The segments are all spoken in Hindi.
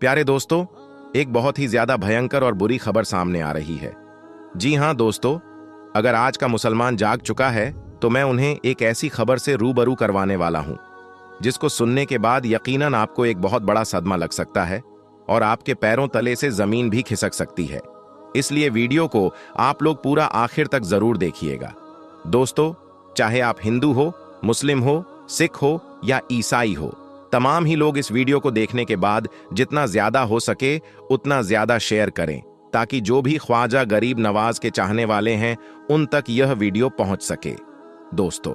प्यारे दोस्तों, एक बहुत ही ज्यादा भयंकर और बुरी खबर सामने आ रही है। जी हां दोस्तों, अगर आज का मुसलमान जाग चुका है तो मैं उन्हें एक ऐसी खबर से रूबरू करवाने वाला हूं जिसको सुनने के बाद यकीनन आपको एक बहुत बड़ा सदमा लग सकता है और आपके पैरों तले से जमीन भी खिसक सकती है। इसलिए वीडियो को आप लोग पूरा आखिर तक जरूर देखिएगा। दोस्तों, चाहे आप हिंदू हो, मुस्लिम हो, सिख हो या ईसाई हो, तमाम ही लोग इस वीडियो को देखने के बाद जितना ज्यादा हो सके उतना ज्यादा शेयर करें ताकि जो भी ख्वाजा गरीब नवाज के चाहने वाले हैं उन तक यह वीडियो पहुंच सके। दोस्तों,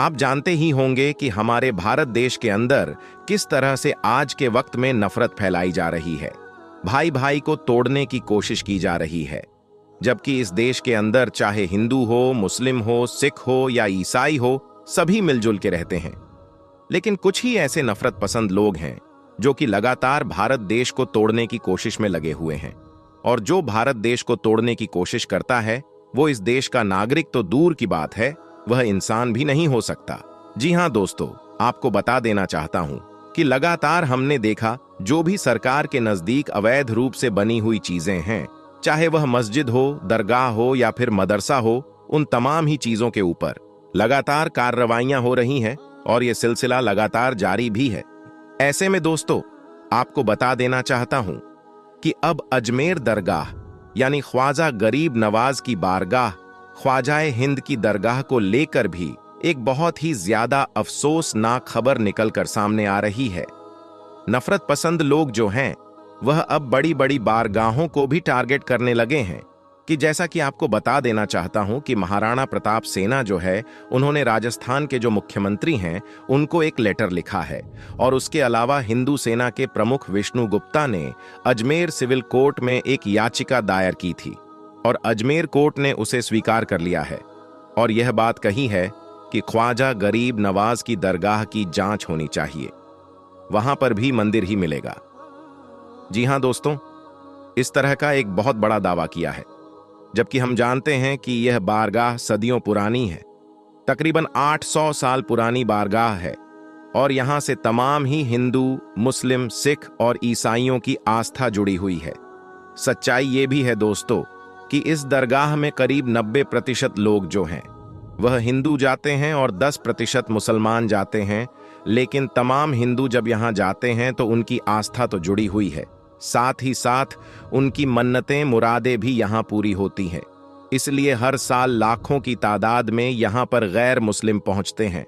आप जानते ही होंगे कि हमारे भारत देश के अंदर किस तरह से आज के वक्त में नफरत फैलाई जा रही है, भाई भाई को तोड़ने की कोशिश की जा रही है। जबकि इस देश के अंदर चाहे हिंदू हो, मुस्लिम हो, सिख हो या ईसाई हो, सभी मिलजुल के रहते हैं। लेकिन कुछ ही ऐसे नफरत पसंद लोग हैं जो कि लगातार भारत देश को तोड़ने की कोशिश में लगे हुए हैं। और जो भारत देश को तोड़ने की कोशिश करता है वो इस देश का नागरिक तो दूर की बात है, वह इंसान भी नहीं हो सकता। जी हां दोस्तों, आपको बता देना चाहता हूं कि लगातार हमने देखा जो भी सरकार के नजदीक अवैध रूप से बनी हुई चीजें हैं, चाहे वह मस्जिद हो, दरगाह हो या फिर मदरसा हो, उन तमाम ही चीजों के ऊपर लगातार कार्रवाइयां हो रही हैं और यह सिलसिला लगातार जारी भी है। ऐसे में दोस्तों, आपको बता देना चाहता हूं कि अब अजमेर दरगाह यानी ख्वाजा गरीब नवाज की बारगाह, ख्वाजाए हिंद की दरगाह को लेकर भी एक बहुत ही ज्यादा अफसोसनाक खबर निकलकर सामने आ रही है। नफरत पसंद लोग जो हैं वह अब बड़ी बड़ी बारगाहों को भी टारगेट करने लगे हैं कि जैसा कि आपको बता देना चाहता हूं कि महाराणा प्रताप सेना जो है, उन्होंने राजस्थान के जो मुख्यमंत्री हैं उनको एक लेटर लिखा है। और उसके अलावा हिंदू सेना के प्रमुख विष्णु गुप्ता ने अजमेर सिविल कोर्ट में एक याचिका दायर की थी और अजमेर कोर्ट ने उसे स्वीकार कर लिया है और यह बात कही है कि ख्वाजा गरीब नवाज की दरगाह की जांच होनी चाहिए, वहां पर भी मंदिर ही मिलेगा। जी हां दोस्तों, इस तरह का एक बहुत बड़ा दावा किया है, जबकि हम जानते हैं कि यह बारगाह सदियों पुरानी है, तकरीबन 800 साल पुरानी बारगाह है और यहां से तमाम ही हिंदू, मुस्लिम, सिख और ईसाइयों की आस्था जुड़ी हुई है। सच्चाई ये भी है दोस्तों कि इस दरगाह में करीब 90% लोग जो हैं वह हिंदू जाते हैं और 10% मुसलमान जाते हैं। लेकिन तमाम हिंदू जब यहां जाते हैं तो उनकी आस्था तो जुड़ी हुई है, साथ ही साथ उनकी मन्नतें मुरादें भी यहां पूरी होती हैं। इसलिए हर साल लाखों की तादाद में यहां पर गैर मुस्लिम पहुंचते हैं।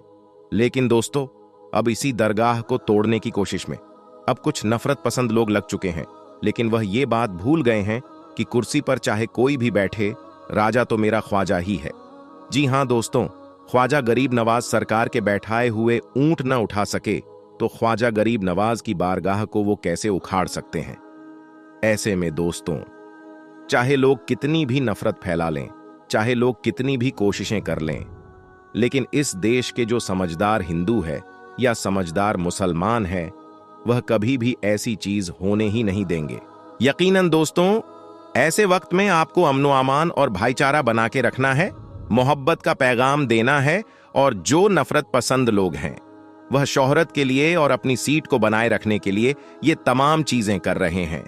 लेकिन दोस्तों, अब इसी दरगाह को तोड़ने की कोशिश में अब कुछ नफरत पसंद लोग लग चुके हैं, लेकिन वह ये बात भूल गए हैं कि कुर्सी पर चाहे कोई भी बैठे, राजा तो मेरा ख्वाजा ही है। जी हां दोस्तों, ख्वाजा गरीब नवाज सरकार के बैठाए हुए ऊंट न उठा सके तो ख्वाजा गरीब नवाज की बारगाह को वो कैसे उखाड़ सकते हैं। ऐसे में दोस्तों, चाहे लोग कितनी भी नफरत फैला लें, चाहे लोग कितनी भी कोशिशें कर लें, लेकिन इस देश के जो समझदार हिंदू है या समझदार मुसलमान है, वह कभी भी ऐसी चीज होने ही नहीं देंगे। यकीनन दोस्तों, ऐसे वक्त में आपको अमनो अमान और भाईचारा बना के रखना है, मोहब्बत का पैगाम देना है और जो नफरत पसंद लोग हैं वह शोहरत के लिए और अपनी सीट को बनाए रखने के लिए ये तमाम चीजें कर रहे हैं।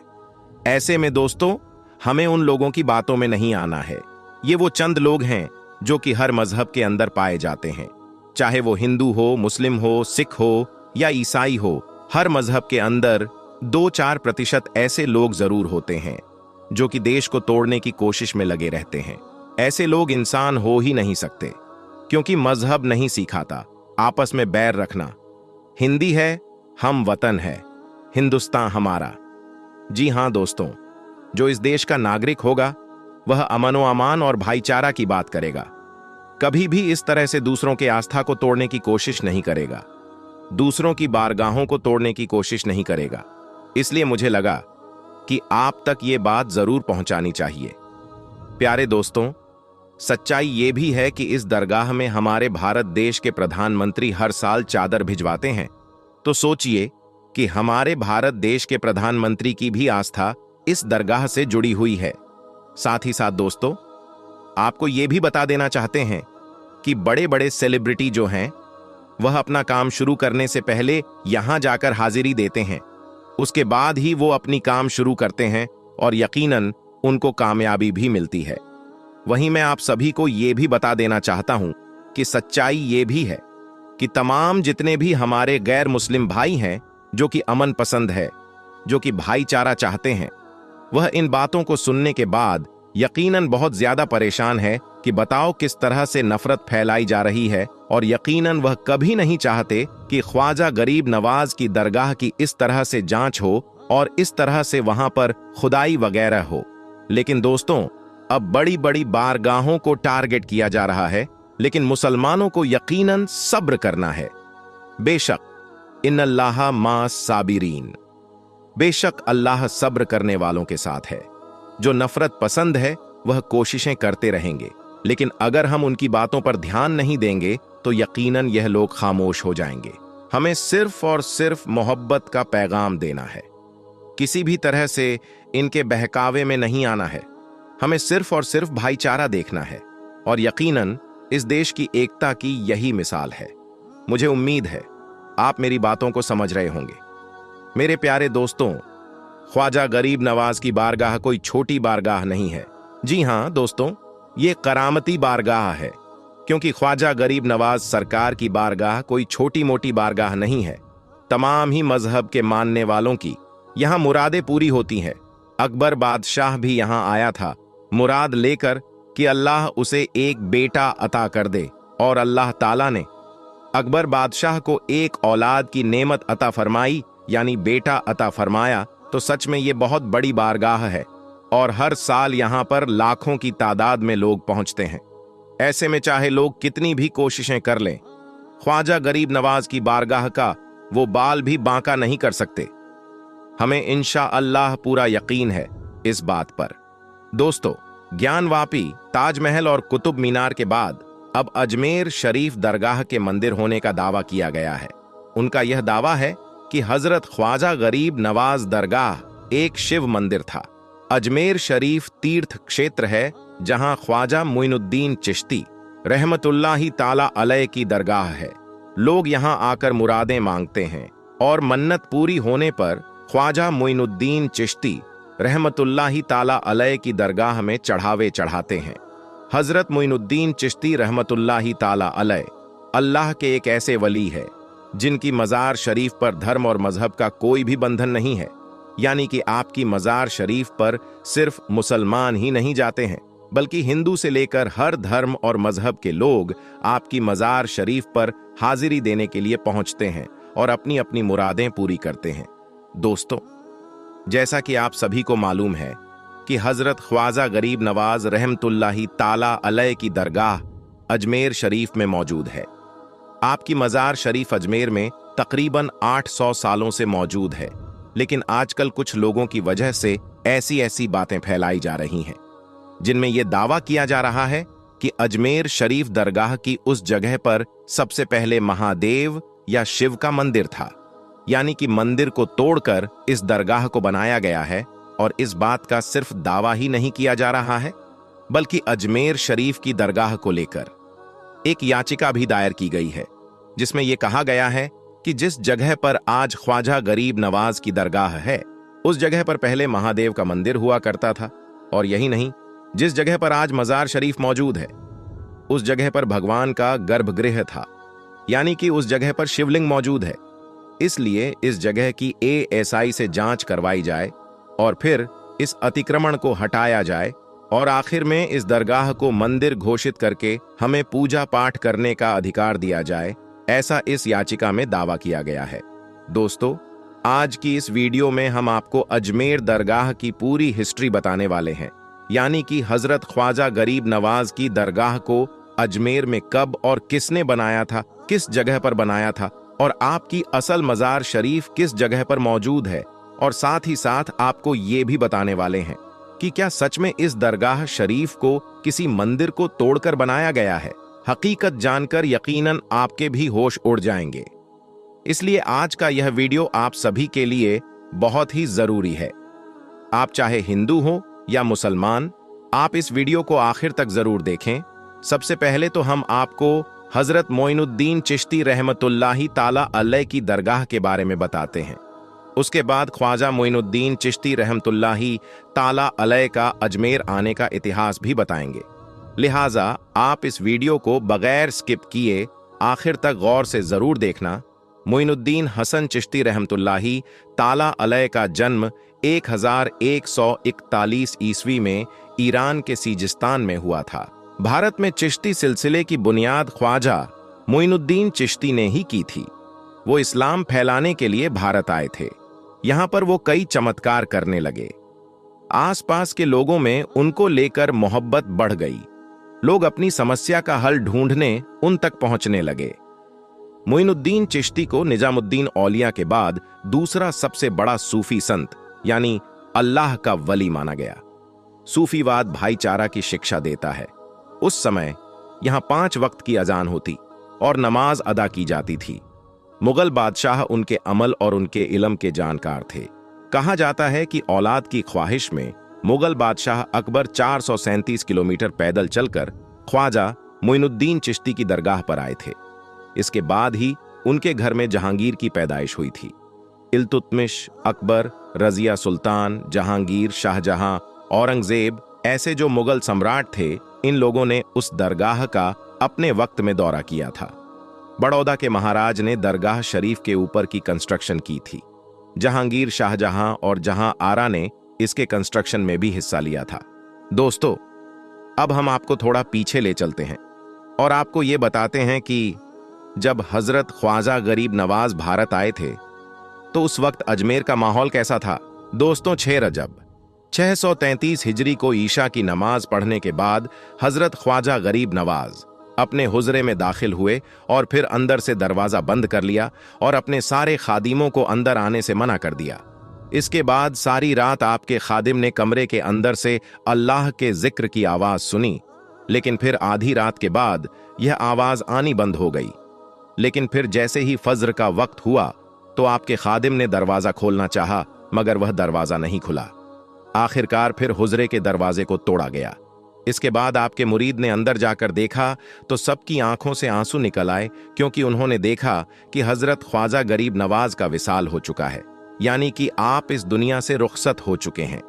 ऐसे में दोस्तों, हमें उन लोगों की बातों में नहीं आना है। ये वो चंद लोग हैं जो कि हर मजहब के अंदर पाए जाते हैं, चाहे वो हिंदू हो, मुस्लिम हो, सिख हो या ईसाई हो। हर मजहब के अंदर 2-4% ऐसे लोग जरूर होते हैं जो कि देश को तोड़ने की कोशिश में लगे रहते हैं। ऐसे लोग इंसान हो ही नहीं सकते, क्योंकि मजहब नहीं सिखाता आपस में बैर रखना। हिंदी है, हम वतन है, हिंदुस्तान हमारा। जी हां दोस्तों, जो इस देश का नागरिक होगा वह अमनो अमान और भाईचारा की बात करेगा, कभी भी इस तरह से दूसरों के आस्था को तोड़ने की कोशिश नहीं करेगा, दूसरों की बारगाहों को तोड़ने की कोशिश नहीं करेगा। इसलिए मुझे लगा कि आप तक ये बात जरूर पहुंचानी चाहिए। प्यारे दोस्तों, सच्चाई ये भी है कि इस दरगाह में हमारे भारत देश के प्रधानमंत्री हर साल चादर भिजवाते हैं। तो सोचिए कि हमारे भारत देश के प्रधानमंत्री की भी आस्था इस दरगाह से जुड़ी हुई है। साथ ही साथ दोस्तों, आपको यह भी बता देना चाहते हैं कि बड़े बड़े सेलिब्रिटी जो हैं वह अपना काम शुरू करने से पहले यहां जाकर हाजिरी देते हैं उसके बाद ही वो अपनी काम शुरू करते हैं और यकीनन उनको कामयाबी भी मिलती है। वहीं मैं आप सभी को ये भी बता देना चाहता हूं कि सच्चाई ये भी है कि तमाम जितने भी हमारे गैर मुस्लिम भाई हैं जो कि अमन पसंद है, जो कि भाईचारा चाहते हैं, वह इन बातों को सुनने के बाद यकीनन बहुत ज्यादा परेशान है कि बताओ किस तरह से नफरत फैलाई जा रही है, और यकीनन वह कभी नहीं चाहते कि ख्वाजा गरीब नवाज की दरगाह की इस तरह से जांच हो और इस तरह से वहां पर खुदाई वगैरह हो। लेकिन दोस्तों, अब बड़ी बड़ी बारगाहों को टारगेट किया जा रहा है, लेकिन मुसलमानों को यकीनन सब्र करना है। बेशक इन्नल्लाह मा साबिरीन, बेशक अल्लाह सब्र करने वालों के साथ है। जो नफरत पसंद है वह कोशिशें करते रहेंगे, लेकिन अगर हम उनकी बातों पर ध्यान नहीं देंगे तो यकीनन यह लोग खामोश हो जाएंगे। हमें सिर्फ और सिर्फ मोहब्बत का पैगाम देना है, किसी भी तरह से इनके बहकावे में नहीं आना है। हमें सिर्फ और सिर्फ भाईचारा देखना है, और यकीनन इस देश की एकता की यही मिसाल है। मुझे उम्मीद है आप मेरी बातों को समझ रहे होंगे। मेरे प्यारे दोस्तों, ख्वाजा गरीब नवाज की बारगाह कोई छोटी बारगाह नहीं है। जी हां दोस्तों, ये करामती बारगाह है, क्योंकि ख्वाजा गरीब नवाज सरकार की बारगाह कोई छोटी मोटी बारगाह नहीं है। तमाम ही मजहब के मानने वालों की यहां मुरादें पूरी होती हैं। अकबर बादशाह भी यहां आया था मुराद लेकर कि अल्लाह उसे एक बेटा अता कर दे, और अल्लाह ताला ने अकबर बादशाह को एक औलाद की नेमत अता फरमाई, यानी बेटा अता फरमाया। तो सच में ये बहुत बड़ी बारगाह है, और हर साल यहां पर लाखों की तादाद में लोग पहुंचते हैं। ऐसे में चाहे लोग कितनी भी कोशिशें कर लें, ख्वाजा गरीब नवाज की बारगाह का वो बाल भी बांका नहीं कर सकते। हमें इंशा अल्लाह पूरा यकीन है इस बात पर। दोस्तों, ज्ञानवापी, ताजमहल और कुतुब मीनार के बाद अब अजमेर शरीफ दरगाह के मंदिर होने का दावा किया गया है। उनका यह दावा है कि हजरत ख्वाजा गरीब नवाज दरगाह एक शिव मंदिर था। अजमेर शरीफ तीर्थ क्षेत्र है जहां ख्वाजा मोइनुद्दीन चिश्ती रहमतुल्लाही ताला अलैह की दरगाह है। लोग यहां आकर मुरादें मांगते हैं, और मन्नत पूरी होने पर ख्वाजा मोइनुद्दीन चिश्ती रहमतुल्लाही ताला अलैह की दरगाह में चढ़ावे चढ़ाते हैं। हजरत मोइनुद्दीन चिश्ती रहमतुल्लाही ताला अलैह अल्लाह के एक ऐसे वली है जिनकी मज़ार शरीफ पर धर्म और मजहब का कोई भी बंधन नहीं है। यानी कि आपकी मज़ार शरीफ पर सिर्फ मुसलमान ही नहीं जाते हैं, बल्कि हिंदू से लेकर हर धर्म और मजहब के लोग आपकी मज़ार शरीफ पर हाजिरी देने के लिए पहुंचते हैं और अपनी अपनी मुरादें पूरी करते हैं। दोस्तों, जैसा कि आप सभी को मालूम है कि हजरत ख्वाजा गरीब नवाज रहमतुल्लाही ताला अलैह की दरगाह अजमेर शरीफ में मौजूद है। आपकी मज़ार शरीफ अजमेर में तकरीबन 800 सालों से मौजूद है, लेकिन आजकल कुछ लोगों की वजह से ऐसी ऐसी बातें फैलाई जा रही हैं जिनमें यह दावा किया जा रहा है कि अजमेर शरीफ दरगाह की उस जगह पर सबसे पहले महादेव या शिव का मंदिर था। यानी कि मंदिर को तोड़कर इस दरगाह को बनाया गया है, और इस बात का सिर्फ दावा ही नहीं किया जा रहा है, बल्कि अजमेर शरीफ की दरगाह को लेकर एक याचिका भी दायर की गई है, जिसमें यह कहा गया है कि जिस जगह पर आज ख्वाजा गरीब नवाज की दरगाह है, उस जगह पर पहले महादेव का मंदिर हुआ करता था। और यही नहीं, जिस जगह पर आज मज़ार शरीफ मौजूद है, उस जगह पर भगवान का गर्भगृह था। यानी कि उस जगह पर शिवलिंग मौजूद है। इसलिए इस जगह की ASI से जांच करवाई जाए, और फिर इस अतिक्रमण को हटाया जाए, और आखिर में इस दरगाह को मंदिर घोषित करके हमें पूजा पाठ करने का अधिकार दिया जाए, ऐसा इस याचिका में दावा किया गया है। दोस्तों, आज की इस वीडियो में हम आपको अजमेर दरगाह की पूरी हिस्ट्री बताने वाले हैं। यानी कि हजरत ख्वाजा गरीब नवाज की दरगाह को अजमेर में कब और किसने बनाया था, किस जगह पर बनाया था, और आपकी असल मज़ार शरीफ किस जगह पर मौजूद है। और साथ ही साथ आपको ये भी बताने वाले हैं कि क्या सच में इस दरगाह शरीफ को किसी मंदिर को तोड़कर बनाया गया है। हकीकत जानकर यकीनन आपके भी होश उड़ जाएंगे। इसलिए आज का यह वीडियो आप सभी के लिए बहुत ही जरूरी है। आप चाहे हिंदू हो या मुसलमान, आप इस वीडियो को आखिर तक जरूर देखें। सबसे पहले तो हम आपको हजरत मोइनुद्दीन चिश्ती रहमतुल्लाही ताला अलैह की दरगाह के बारे में बताते हैं। उसके बाद ख्वाजा मोइनुद्दीन चिश्ती रहमतुल्लाही ताला अलैह का अजमेर आने का इतिहास भी बताएंगे। लिहाजा आप इस वीडियो को बगैर स्किप किए आखिर तक गौर से जरूर देखना। मोइनुद्दीन हसन चिश्ती रहमतुल्लाही ताला अलैह का जन्म 1141 ईस्वी में ईरान के सीजिस्तान में हुआ था। भारत में चिश्ती सिलसिले की बुनियाद ख्वाजा मोइनुद्दीन चिश्ती ने ही की थी। वो इस्लाम फैलाने के लिए भारत आए थे। यहां पर वो कई चमत्कार करने लगे। आसपास के लोगों में उनको लेकर मोहब्बत बढ़ गई। लोग अपनी समस्या का हल ढूंढने उन तक पहुंचने लगे। मोइनुद्दीन चिश्ती को निजामुद्दीन औलिया के बाद दूसरा सबसे बड़ा सूफी संत यानी अल्लाह का वली माना गया। सूफीवाद भाईचारा की शिक्षा देता है। उस समय यहां 5 वक्त की अजान होती और नमाज अदा की जाती थी। मुगल बादशाह उनके अमल और उनके इल्म के जानकार थे। कहा जाता है कि औलाद की ख्वाहिश में मुगल बादशाह अकबर 437 किलोमीटर पैदल चलकर ख्वाजा मोइनुद्दीन चिश्ती की दरगाह पर आए थे। इसके बाद ही उनके घर में जहांगीर की पैदाइश हुई थी। इल्तुतमिश, अकबर, रजिया सुल्तान, जहांगीर, शाहजहां, औरंगजेब ऐसे जो मुगल सम्राट थे, इन लोगों ने उस दरगाह का अपने वक्त में दौरा किया था। बड़ौदा के महाराज ने दरगाह शरीफ के ऊपर की कंस्ट्रक्शन की थी। जहांगीर, शाहजहां और जहां आरा ने इसके कंस्ट्रक्शन में भी हिस्सा लिया था। दोस्तों, अब हम आपको थोड़ा पीछे ले चलते हैं और आपको ये बताते हैं कि जब हजरत ख्वाजा गरीब नवाज भारत आए थे तो उस वक्त अजमेर का माहौल कैसा था। दोस्तों, 6 रजब 633 हिजरी को ईशा की नमाज पढ़ने के बाद हजरत ख्वाजा गरीब नवाज अपने हुजरे में दाखिल हुए और फिर अंदर से दरवाजा बंद कर लिया और अपने सारे खादिमों को अंदर आने से मना कर दिया। इसके बाद सारी रात आपके खादिम ने कमरे के अंदर से अल्लाह के जिक्र की आवाज सुनी, लेकिन फिर आधी रात के बाद यह आवाज आनी बंद हो गई। लेकिन फिर जैसे ही फज्र का वक्त हुआ तो आपके खादिम ने दरवाजा खोलना चाहा, मगर वह दरवाजा नहीं खुला। आखिरकार फिर हुजरे के दरवाजे को तोड़ा गया। इसके बाद आपके मुरीद ने अंदर जाकर देखा तो सबकी आंखों से आंसू निकल आए, क्योंकि उन्होंने देखा कि हजरत ख्वाजा गरीब नवाज का विसाल हो चुका है, यानी कि आप इस दुनिया से रुखसत हो चुके हैं।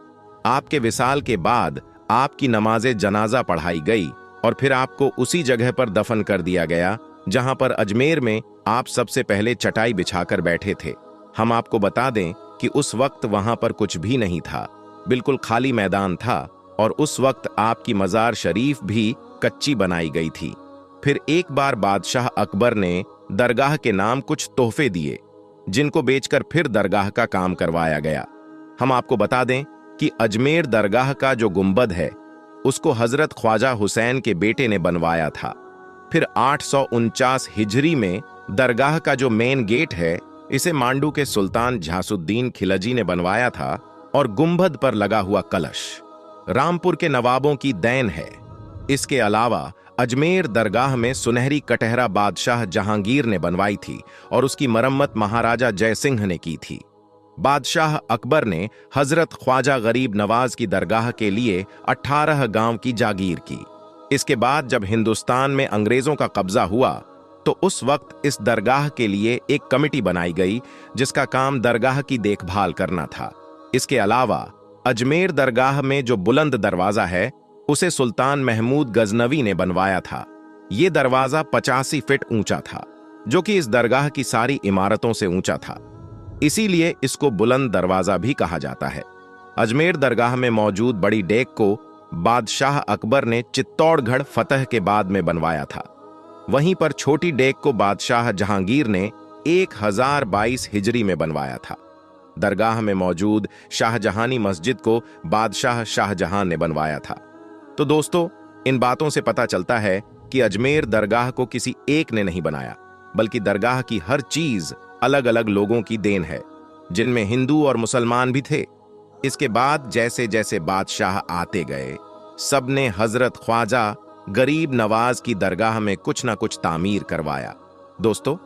आपके विसाल के बाद आपकी नमाज़े जनाजा पढ़ाई गई और फिर आपको उसी जगह पर दफन कर दिया गया जहां पर अजमेर में आप सबसे पहले चटाई बिछाकर बैठे थे। हम आपको बता दें कि उस वक्त वहां पर कुछ भी नहीं था, बिल्कुल खाली मैदान था और उस वक्त आपकी मजार शरीफ भी कच्ची बनाई गई थी। फिर एक बार बादशाह अकबर ने दरगाह के नाम कुछ तोहफे दिए, जिनको बेचकर फिर दरगाह का काम करवाया गया। हम आपको बता दें कि अजमेर दरगाह का जो गुंबद है उसको हजरत ख्वाजा हुसैन के बेटे ने बनवाया था। फिर 849 हिजरी में दरगाह का जो मेन गेट है इसे मांडू के सुल्तान झासुद्दीन खिलजी ने बनवाया था और गुंबद पर लगा हुआ कलश रामपुर के नवाबों की देन है। इसके अलावा अजमेर दरगाह में सुनहरी कटहरा बादशाह जहांगीर ने बनवाई थी और उसकी मरम्मत महाराजा जयसिंह ने की थी। बादशाह अकबर ने हजरत ख्वाजा गरीब नवाज की दरगाह के लिए 18 गांव की जागीर की। इसके बाद जब हिंदुस्तान में अंग्रेजों का कब्जा हुआ तो उस वक्त इस दरगाह के लिए एक कमेटी बनाई गई जिसका काम दरगाह की देखभाल करना था। इसके अलावा अजमेर दरगाह में जो बुलंद दरवाजा है उसे सुल्तान महमूद गजनवी ने बनवाया था। ये दरवाजा 85 फीट ऊंचा था, जो कि इस दरगाह की सारी इमारतों से ऊंचा था, इसीलिए इसको बुलंद दरवाजा भी कहा जाता है। अजमेर दरगाह में मौजूद बड़ी डेक को बादशाह अकबर ने चित्तौड़गढ़ फतह के बाद में बनवाया था। वहीं पर छोटी डेक को बादशाह जहांगीर ने 1022 हिजरी में बनवाया था। दरगाह में मौजूद शाहजहानी मस्जिद को बादशाह शाहजहां ने बनवाया था। तो दोस्तों, इन बातों से पता चलता है कि अजमेर दरगाह को किसी एक ने नहीं बनाया, बल्कि दरगाह की हर चीज अलग अलग लोगों की देन है, जिनमें हिंदू और मुसलमान भी थे। इसके बाद जैसे जैसे बादशाह आते गए, सबने हजरत ख्वाजा गरीब नवाज की दरगाह में कुछ ना कुछ तामीर करवाया। दोस्तों,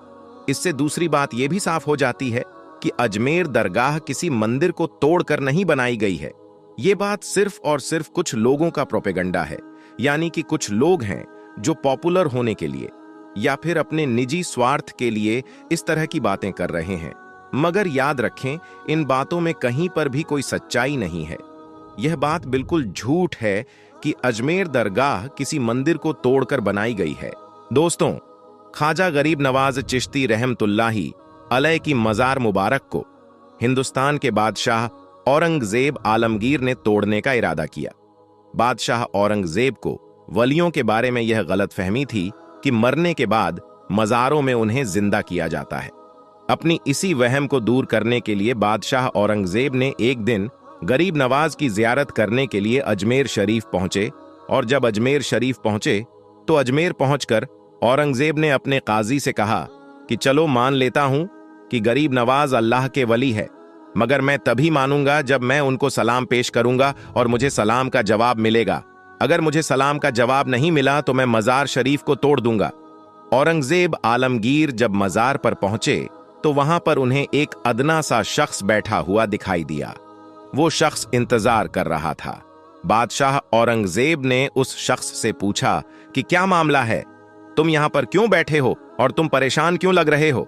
इससे दूसरी बात यह भी साफ हो जाती है कि अजमेर दरगाह किसी मंदिर को तोड़कर नहीं बनाई गई है। ये बात सिर्फ और सिर्फ कुछ लोगों का प्रोपेगेंडा है, यानी कि कुछ लोग हैं जो पॉपुलर होने के लिए या फिर अपने निजी स्वार्थ के लिए इस तरह की बातें कर रहे हैं। मगर याद रखें, इन बातों में कहीं पर भी कोई सच्चाई नहीं है। यह बात बिल्कुल झूठ है कि अजमेर दरगाह किसी मंदिर को तोड़कर बनाई गई है। दोस्तों, ख्वाजा गरीब नवाज चिश्ती रहमतुल्लाही अलैह की मजार मुबारक को हिंदुस्तान के बादशाह औरंगजेब आलमगीर ने तोड़ने का इरादा किया। बादशाह औरंगजेब को वलियों के बारे में यह गलतफहमी थी कि मरने के बाद मज़ारों में उन्हें जिंदा किया जाता है। अपनी इसी वहम को दूर करने के लिए बादशाह औरंगजेब ने एक दिन गरीब नवाज की जियारत करने के लिए अजमेर शरीफ पहुंचे, और जब अजमेर शरीफ पहुंचे तो अजमेर पहुंचकर औरंगजेब ने अपने काजी से कहा कि चलो मान लेता हूं कि गरीब नवाज अल्लाह के वली है, मगर मैं तभी मानूंगा जब मैं उनको सलाम पेश करूंगा और मुझे सलाम का जवाब मिलेगा। अगर मुझे सलाम का जवाब नहीं मिला तो मैं मजार शरीफ को तोड़ दूंगा। औरंगजेब आलमगीर जब मजार पर पहुंचे तो वहां पर उन्हें एक अदना सा शख्स बैठा हुआ दिखाई दिया। वो शख्स इंतजार कर रहा था। बादशाह औरंगजेब ने उस शख्स से पूछा कि क्या मामला है, तुम यहां पर क्यों बैठे हो और तुम परेशान क्यों लग रहे हो?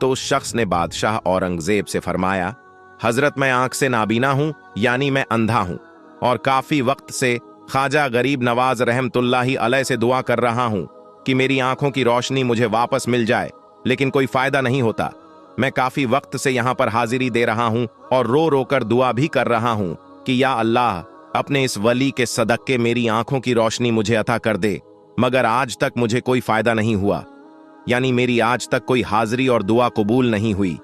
तो उस शख्स ने बादशाह औरंगजेब से फरमाया, हजरत मैं आंख से नाबीना हूं, यानी मैं अंधा हूं, और काफी वक्त से ख्वाजा गरीब नवाज रहमतुल्लाही अलैह से दुआ कर रहा हूं कि मेरी आंखों की रोशनी मुझे वापस मिल जाए, लेकिन कोई फायदा नहीं होता। मैं काफी वक्त से यहां पर हाजिरी दे रहा हूं और रो रो कर दुआ भी कर रहा हूं कि या अल्लाह, अपने इस वली के सदक़े मेरी आंखों की रोशनी मुझे अता कर दे, मगर आज तक मुझे कोई फायदा नहीं हुआ, यानी मेरी आज तक कोई हाजिरी और दुआ कबूल नहीं हुई।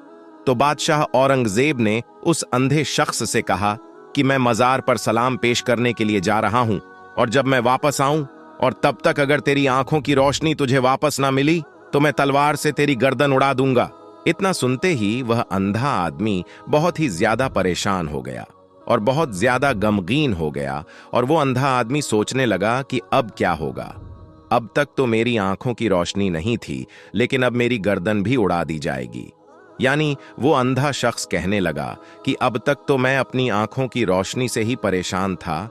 तो बादशाह औरंगजेब ने उस अंधे शख्स से कहा कि मैं मजार पर सलाम पेश करने के लिए जा रहा हूं, और जब मैं वापस आऊं और तब तक अगर तेरी आंखों की रोशनी तुझे वापस ना मिली तो मैं तलवार से तेरी गर्दन उड़ा दूंगा। इतना सुनते ही वह अंधा आदमी बहुत ही ज्यादा परेशान हो गया और बहुत ज्यादा गमगीन हो गया, और वो अंधा आदमी सोचने लगा कि अब क्या होगा। अब तक तो मेरी आंखों की रोशनी नहीं थी, लेकिन अब मेरी गर्दन भी उड़ा दी जाएगी। यानी वो अंधा शख्स कहने लगा कि अब तक तो मैं अपनी आंखों की रोशनी से ही परेशान था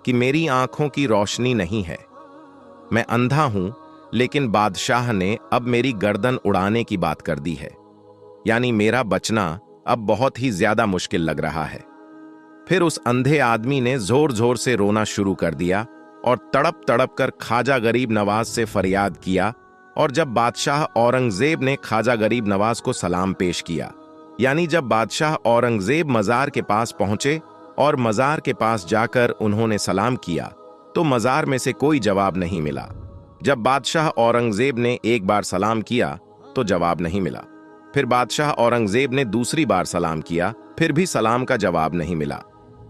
कि मेरी आंखों की रोशनी नहीं है, मैं अंधा हूं, लेकिन बादशाह ने अब मेरी गर्दन उड़ाने की बात कर दी है, यानी मेरा बचना अब बहुत ही ज्यादा मुश्किल लग रहा है। फिर उस अंधे आदमी ने जोर जोर से रोना शुरू कर दिया और तड़प तड़प कर ख्वाजा गरीब नवाज से फरियाद किया। और जब बादशाह औरंगजेब ने ख्वाजा गरीब नवाज को सलाम पेश किया, यानी जब बादशाह औरंगजेब मजार के पास पहुंचे और मजार के पास जाकर उन्होंने सलाम किया, तो मजार में से कोई जवाब नहीं मिला। जब बादशाह औरंगजेब ने एक बार सलाम किया तो जवाब नहीं मिला। फिर बादशाह औरंगजेब ने दूसरी बार सलाम किया, फिर भी सलाम का जवाब नहीं मिला।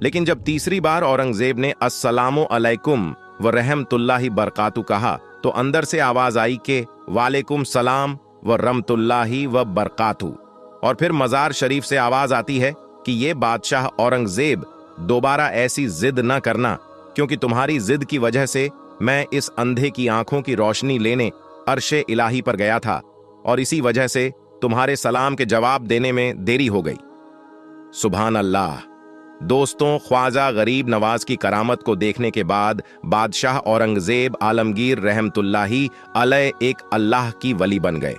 लेकिन जब तीसरी बार औरंगजेब ने अस्सलामु अलैकुम व रहमतुल्लाहि बरकातु कहा, तो अंदर से आवाज आई कि वालेकुम सलाम व रहमतुल्लाहि व बरकातु। और फिर मजार शरीफ से आवाज आती है कि ये बादशाह औरंगजेब, दोबारा ऐसी जिद न करना, क्योंकि तुम्हारी जिद की वजह से मैं इस अंधे की आंखों की रोशनी लेने अर्शे इलाही पर गया था, और इसी वजह से तुम्हारे सलाम के जवाब देने में देरी हो गई। सुभान अल्लाह। दोस्तों, ख्वाजा गरीब नवाज की करामत को देखने के बाद बादशाह औरंगजेब आलमगीर रहमतुल्लाही अलैह एक अल्लाह की वली बन गए।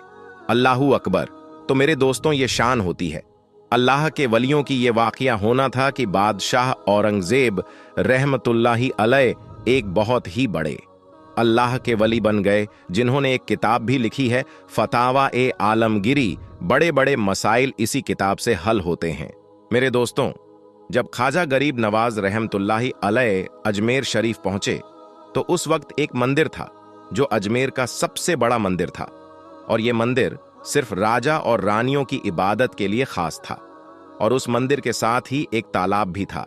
अल्लाहू अकबर। तो मेरे दोस्तों, ये शान होती है अल्लाह के वलियों की। ये वाकया होना था कि बादशाह औरंगजेब रहमतुल्लाही अलैह एक बहुत ही बड़े अल्लाह के वली बन गए, जिन्होंने एक किताब भी लिखी है, फतावा ए आलमगिरी। बड़े बड़े मसाइल इसी किताब से हल होते हैं। मेरे दोस्तों, जब ख्वाजा गरीब नवाज रहमतुल्लाही अलैह अजमेर शरीफ पहुंचे तो उस वक्त एक मंदिर था जो अजमेर का सबसे बड़ा मंदिर था, और यह मंदिर सिर्फ राजा और रानियों की इबादत के लिए खास था। और उस मंदिर के साथ ही एक तालाब भी था,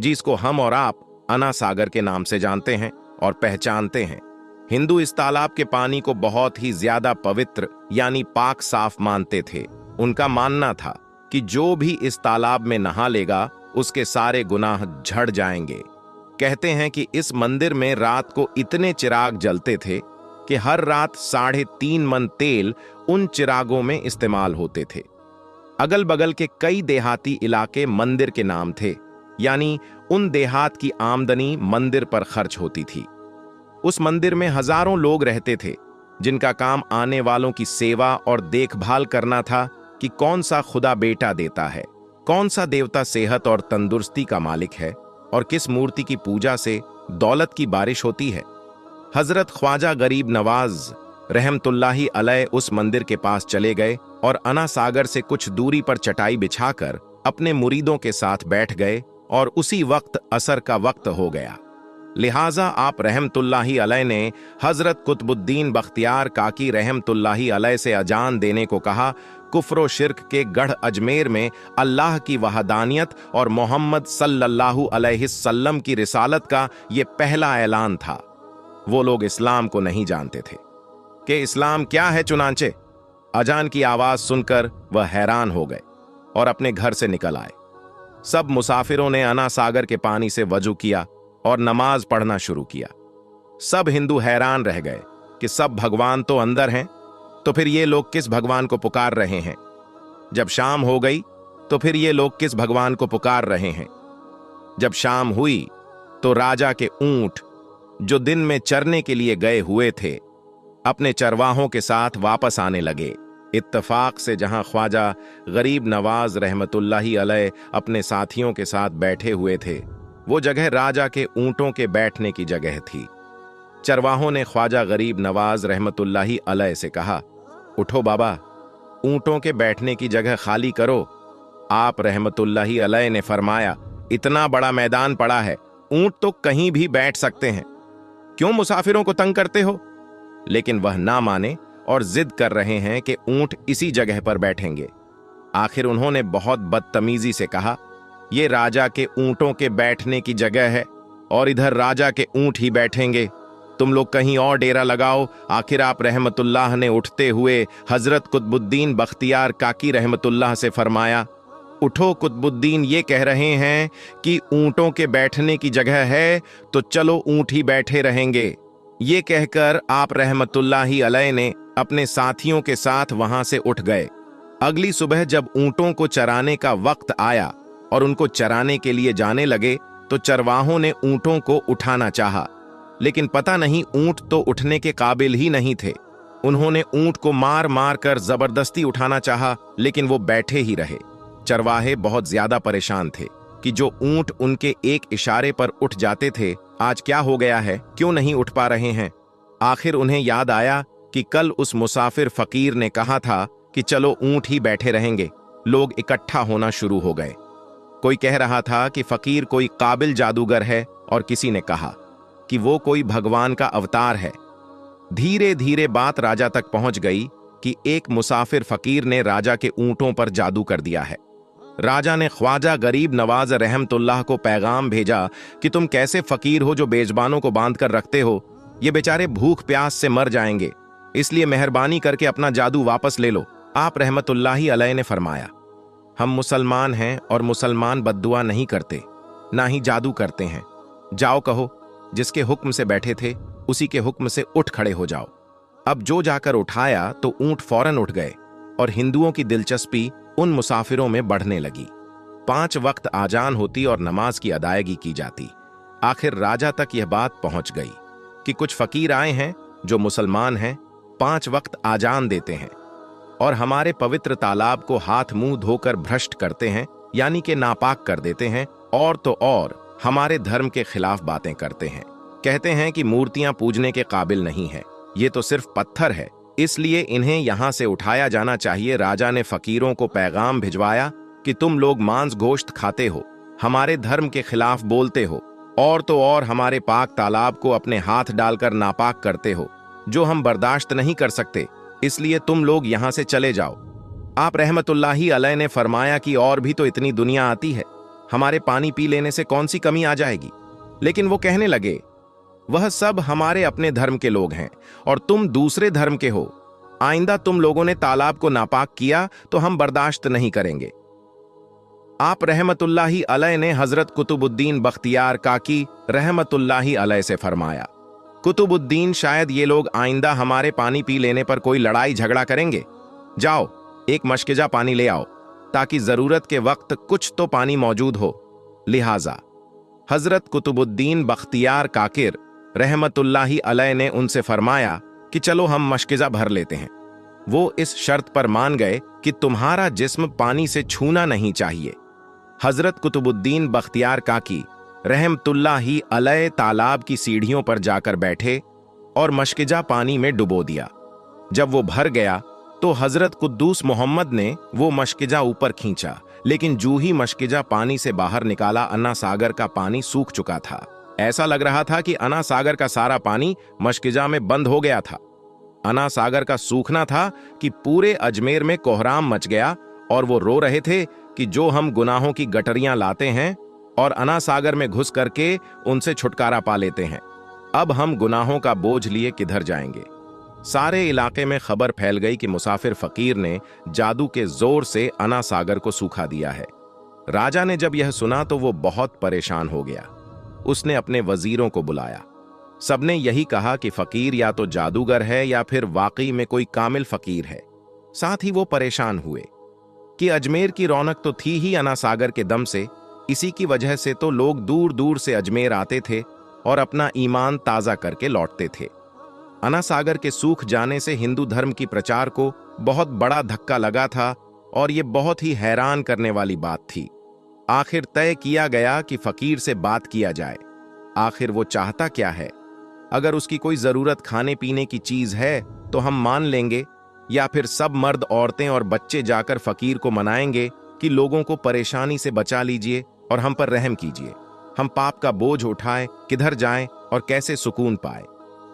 जिसको हम और आप अना सागर के नाम से जानते हैं और पहचानते हैं। हिंदू इस तालाब के पानी को बहुत ही ज्यादा पवित्र यानी पाक साफ मानते थे। उनका मानना था कि जो भी इस तालाब में नहा लेगा उसके सारे गुनाह झड़ जाएंगे। कहते हैं कि इस मंदिर में रात को इतने चिराग जलते थे कि हर रात 3.5 मन तेल उन चिरागों में इस्तेमाल होते थे। अगल बगल के कई देहाती इलाके मंदिर के नाम थे, यानी उन देहात की आमदनी मंदिर पर खर्च होती थी। उस मंदिर में हजारों लोग रहते थे, जिनका काम आने वालों की सेवा और देखभाल करना था कि कौन सा खुदा बेटा देता है, कौन सा देवता सेहत और तंदुरुस्ती का मालिक है, और किस मूर्ति की पूजा से दौलत की बारिश होती है। हजरत ख्वाजा गरीब नवाज रहमतुल्लाही अलैह उस मंदिर के पास चले गए और अना सागर से कुछ दूरी पर चटाई बिछाकर अपने मुरीदों के साथ बैठ गए, और उसी वक्त असर का वक्त हो गया। लिहाजा आप रहमतुल्लाही अलैह ने हजरत कुतुबुद्दीन बख्तियार काकी रहमतुल्लाही अलैह से अजान देने को कहा। कुफ्र शिर्क के गढ़ अजमेर में अल्लाह की वहदानियत और मोहम्मद सल्लल्लाहु अलैहि वसल्लम की रिसालत का ये पहला ऐलान था। वो लोग इस्लाम को नहीं जानते थे कि इस्लाम क्या है। चुनांचे अजान की आवाज सुनकर वह हैरान हो गए और अपने घर से निकल आए। सब मुसाफिरों ने अना सागर के पानी से वजू किया और नमाज पढ़ना शुरू किया। सब हिंदू हैरान रह गए कि सब भगवान तो अंदर हैं, तो फिर ये लोग किस भगवान को पुकार रहे हैं। जब शाम हो गई तो फिर ये लोग किस भगवान को पुकार रहे हैं। जब शाम हुई तो राजा के ऊंट जो दिन में चरने के लिए गए हुए थे अपने चरवाहों के साथ वापस आने लगे। इत्तफाक से जहां ख्वाजा गरीब नवाज रहमतुल्लाही अलैह अपने साथियों के साथ बैठे हुए थे, वो जगह राजा के ऊंटों के बैठने की जगह थी। चरवाहों ने ख्वाजा गरीब नवाज रहमतुल्लाही अलैह से कहा, उठो बाबा, ऊंटों के बैठने की जगह खाली करो। आप रहमतुल्लाही अलैह ने फरमाया, इतना बड़ा मैदान पड़ा है, ऊंट तो कहीं भी बैठ सकते हैं, क्यों मुसाफिरों को तंग करते हो। लेकिन वह ना माने और जिद कर रहे हैं कि ऊंट इसी जगह पर बैठेंगे। आखिर उन्होंने बहुत बदतमीजी से कहा, ये राजा के ऊंटों के बैठने की जगह है और इधर राजा के ऊंट ही बैठेंगे, तुम लोग कहीं और डेरा लगाओ। आखिर आप रहमतुल्लाह ने उठते हुए हजरत कुतुबुद्दीन बख्तियार काकी रहमतुल्लाह से फरमाया, उठो कुतुबुद्दीन ये कह रहे हैं कि ऊंटों के बैठने की जगह है, तो चलो ऊंट ही बैठे रहेंगे। ये कहकर आप रहमतुल्लाही अलैह ने अपने साथियों के साथ वहां से उठ गए। अगली सुबह जब ऊंटों को चराने का वक्त आया और उनको चराने के लिए जाने लगे, तो चरवाहों ने ऊंटों को उठाना चाहा, लेकिन पता नहीं ऊंट तो उठने के काबिल ही नहीं थे। उन्होंने ऊंट को मार मार कर जबरदस्ती उठाना चाहा, लेकिन वो बैठे ही रहे। चरवाहे बहुत ज्यादा परेशान थे कि जो ऊंट उनके एक इशारे पर उठ जाते थे, आज क्या हो गया है, क्यों नहीं उठ पा रहे हैं। आखिर उन्हें याद आया कि कल उस मुसाफिर फकीर ने कहा था कि चलो ऊंट ही बैठे रहेंगे। लोग इकट्ठा होना शुरू हो गए। कोई कह रहा था कि फकीर कोई काबिल जादूगर है, और किसी ने कहा कि वो कोई भगवान का अवतार है। धीरे धीरे बात राजा तक पहुंच गई कि एक मुसाफिर फकीर ने राजा के ऊंटों पर जादू कर दिया है। राजा ने ख्वाजा गरीब नवाज रहमतुल्लाह को पैगाम भेजा कि तुम कैसे फकीर हो जो बेजबानों को बांध कर रखते हो, ये बेचारे भूख प्यास से मर जाएंगे, इसलिए मेहरबानी करके अपना जादू वापस ले लो। आप रहमतुल्लाही अलैह ने फरमाया, हम मुसलमान हैं और मुसलमान बद्दुआ नहीं करते, ना ही जादू करते हैं। जाओ कहो, जिसके हुक्म से बैठे थे उसी के हुक्म से उठ खड़े हो जाओ। अब जो जाकर उठाया तो ऊंट फौरन उठ गए और हिंदुओं की दिलचस्पी उन मुसाफिरों में बढ़ने लगी। 5 वक्त आजान होती और नमाज की अदायगी की जाती। आखिर राजा तक यह बात पहुंच गई कि कुछ फकीर आए हैं जो मुसलमान हैं, 5 वक्त आजान देते हैं और हमारे पवित्र तालाब को हाथ मुंह धोकर भ्रष्ट करते हैं, यानी कि नापाक कर देते हैं, और तो और हमारे धर्म के खिलाफ बातें करते हैं। कहते हैं कि मूर्तियां पूजने के काबिल नहीं है, ये तो सिर्फ पत्थर है, इसलिए इन्हें यहां से उठाया जाना चाहिए। राजा ने फकीरों को पैगाम भिजवाया कि तुम लोग मांस गोश्त खाते हो, हमारे धर्म के खिलाफ बोलते हो, और तो और हमारे पाक तालाब को अपने हाथ डालकर नापाक करते हो, जो हम बर्दाश्त नहीं कर सकते, इसलिए तुम लोग यहां से चले जाओ। आप रहमतुल्लाही अलैह ने फरमाया कि और भी तो इतनी दुनिया आती है, हमारे पानी पी लेने से कौन सी कमी आ जाएगी। लेकिन वो कहने लगे, वह सब हमारे अपने धर्म के लोग हैं और तुम दूसरे धर्म के हो। आइंदा तुम लोगों ने तालाब को नापाक किया तो हम बर्दाश्त नहीं करेंगे। आप रहमतुल्लाही अलैह ने हजरत कुतुबुद्दीन बख्तियार काकी रहमतुल्लाही अलैह से फरमाया, कुतुबुद्दीन, शायद ये लोग आइंदा हमारे पानी पी लेने पर कोई लड़ाई झगड़ा करेंगे। जाओ एक मशकिजा पानी ले आओ, ताकि जरूरत के वक्त कुछ तो पानी मौजूद हो। लिहाजा हजरत कुतुबुद्दीन बख्तियार काकिर रहमतुल्लाही अलैह ने उनसे फरमाया कि चलो हम मशकिजा भर लेते हैं। वो इस शर्त पर मान गए कि तुम्हारा जिस्म पानी से छूना नहीं चाहिए। हजरत कुतुबुद्दीन बख्तियार काकी रहमतुल्लाही अलैह तालाब की सीढ़ियों पर जाकर बैठे और मशकिजा पानी में डुबो दिया। जब वो भर गया तो हजरत कुद्दूस मोहम्मद ने वो मशकिजा ऊपर खींचा, लेकिन जूं ही मशकिजा पानी से बाहर निकाला, अन्ना सागर का पानी सूख चुका था। ऐसा लग रहा था कि अन्ना सागर का सारा पानी मशकिजा में बंद हो गया था। अन्ना सागर का सूखना था कि पूरे अजमेर में कोहराम मच गया और वो रो रहे थे कि जो हम गुनाहों की गटरियां लाते हैं और अन्ना सागर में घुस करके उनसे छुटकारा पा लेते हैं, अब हम गुनाहों का बोझ लिए किधर जाएंगे। सारे इलाके में खबर फैल गई कि मुसाफिर फकीर ने जादू के जोर से अन्ना सागर को सूखा दिया है। राजा ने जब यह सुना तो वो बहुत परेशान हो गया। उसने अपने वजीरों को बुलाया। सबने यही कहा कि फकीर या तो जादूगर है या फिर वाकई में कोई कामिल फकीर है। साथ ही वो परेशान हुए कि अजमेर की रौनक तो थी ही अन्ना सागर के दम से, इसी की वजह से तो लोग दूर दूर से अजमेर आते थे और अपना ईमान ताजा करके लौटते थे। अन्ना सागर के सूख जाने से हिंदू धर्म की प्रचार को बहुत बड़ा धक्का लगा था और ये बहुत ही हैरान करने वाली बात थी। आखिर तय किया गया कि फकीर से बात किया जाए। आखिर वो चाहता क्या है? अगर उसकी कोई जरूरत खाने पीने की चीज है तो हम मान लेंगे, या फिर सब मर्द औरतें और बच्चे जाकर फकीर को मनाएंगे कि लोगों को परेशानी से बचा लीजिए और हम पर रहम कीजिए, हम पाप का बोझ उठाएं, किधर जाएं और कैसे सुकून पाए।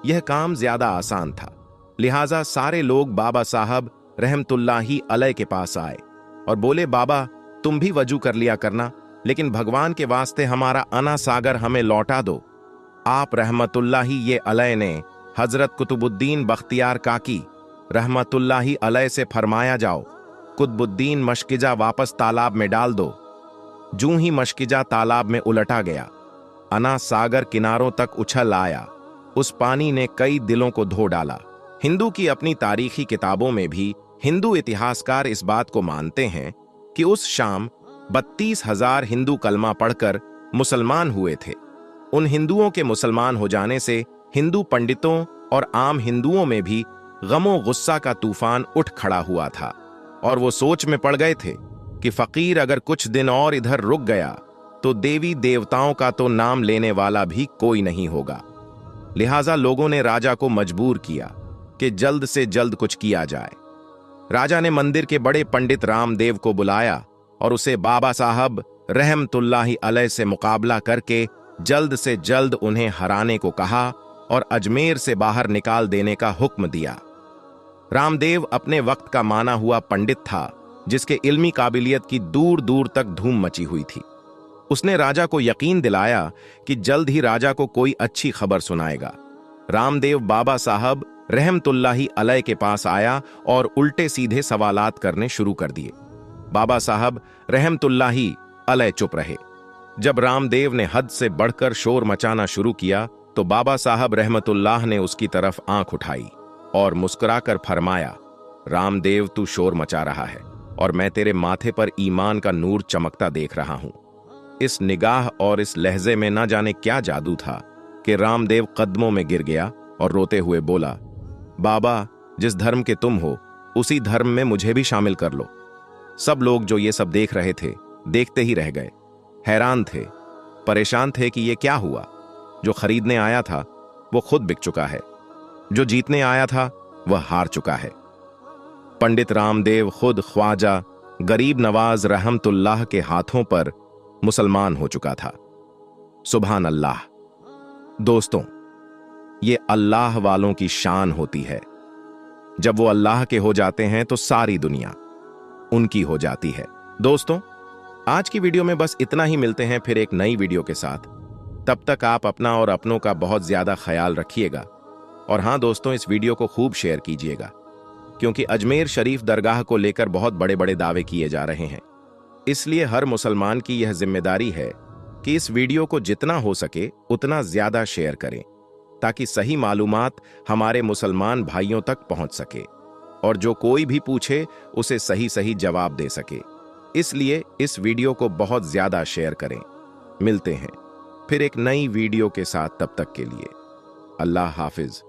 यह काम ज्यादा आसान था। लिहाजा सारे लोग बाबा साहब रहमतुल्लाही अलैह के पास आए और बोले, बाबा तुम भी वजू कर लिया करना, लेकिन भगवान के वास्ते हमारा अन्ना सागर हमें लौटा दो। आप रहमतुल्लाही ये अलैह ने हजरत कुतुबुद्दीन बख्तियार काकी रहमतुल्लाही अलैह से फरमाया जाओ, कुतुबुद्दीन मशकिजा वापस तालाब में डाल दो। जूं ही मशकिजा तालाब में उलटा गया, अन्ना सागर किनारों तक उछल आया। उस पानी ने कई दिलों को धो डाला। हिंदू की अपनी तारीखी किताबों में भी हिंदू इतिहासकार इस बात को मानते हैं कि उस शाम 32,000 हिंदू कलमा पढ़कर मुसलमान हुए थे। उन हिंदुओं के मुसलमान हो जाने से हिंदू पंडितों और आम हिंदुओं में भी गमो गुस्सा का तूफान उठ खड़ा हुआ था और वो सोच में पड़ गए थे कि फकीर अगर कुछ दिन और इधर रुक गया तो देवी देवताओं का तो नाम लेने वाला भी कोई नहीं होगा। लिहाजा लोगों ने राजा को मजबूर किया कि जल्द से जल्द कुछ किया जाए। राजा ने मंदिर के बड़े पंडित रामदेव को बुलाया और उसे बाबा साहब रहमतुल्लाही अलैह से मुकाबला करके जल्द से जल्द उन्हें हराने को कहा और अजमेर से बाहर निकाल देने का हुक्म दिया। रामदेव अपने वक्त का माना हुआ पंडित था, जिसके इल्मी काबिलियत की दूर दूर तक धूम मची हुई थी। उसने राजा को यकीन दिलाया कि जल्द ही राजा को कोई अच्छी खबर सुनाएगा। रामदेव बाबा साहब रहमतुल्लाही अलैह के पास आया और उल्टे सीधे सवालात करने शुरू कर दिए। बाबा साहब रहमतुल्लाही अलैह चुप रहे। जब रामदेव ने हद से बढ़कर शोर मचाना शुरू किया तो बाबा साहब रहमतुल्लाह ने उसकी तरफ आंख उठाई और मुस्कुराकर फरमाया, रामदेव तू शोर मचा रहा है और मैं तेरे माथे पर ईमान का नूर चमकता देख रहा हूं। इस निगाह और इस लहजे में ना जाने क्या जादू था कि रामदेव कदमों में गिर गया और रोते हुए बोला, बाबा जिस धर्म के तुम हो उसी धर्म में मुझे भी शामिल कर लो। सब लोग जो ये सब देख रहे थे देखते ही रह गए, हैरान थे, परेशान थे कि ये क्या हुआ। जो खरीदने आया था वो खुद बिक चुका है, जो जीतने आया था वह हार चुका है। पंडित रामदेव खुद ख्वाजा गरीब नवाज रहमतुल्लाह के हाथों पर मुसलमान हो चुका था। सुभान अल्लाह। दोस्तों, ये अल्लाह वालों की शान होती है। जब वो अल्लाह के हो जाते हैं तो सारी दुनिया उनकी हो जाती है। दोस्तों, आज की वीडियो में बस इतना ही। मिलते हैं फिर एक नई वीडियो के साथ। तब तक आप अपना और अपनों का बहुत ज्यादा ख्याल रखिएगा। और हां दोस्तों, इस वीडियो को खूब शेयर कीजिएगा, क्योंकि अजमेर शरीफ दरगाह को लेकर बहुत बड़े बड़े दावे किए जा रहे हैं। इसलिए हर मुसलमान की यह जिम्मेदारी है कि इस वीडियो को जितना हो सके उतना ज्यादा शेयर करें, ताकि सही मालूमात हमारे मुसलमान भाइयों तक पहुंच सके और जो कोई भी पूछे उसे सही सही जवाब दे सके। इसलिए इस वीडियो को बहुत ज्यादा शेयर करें। मिलते हैं फिर एक नई वीडियो के साथ, तब तक के लिए अल्लाह हाफिज।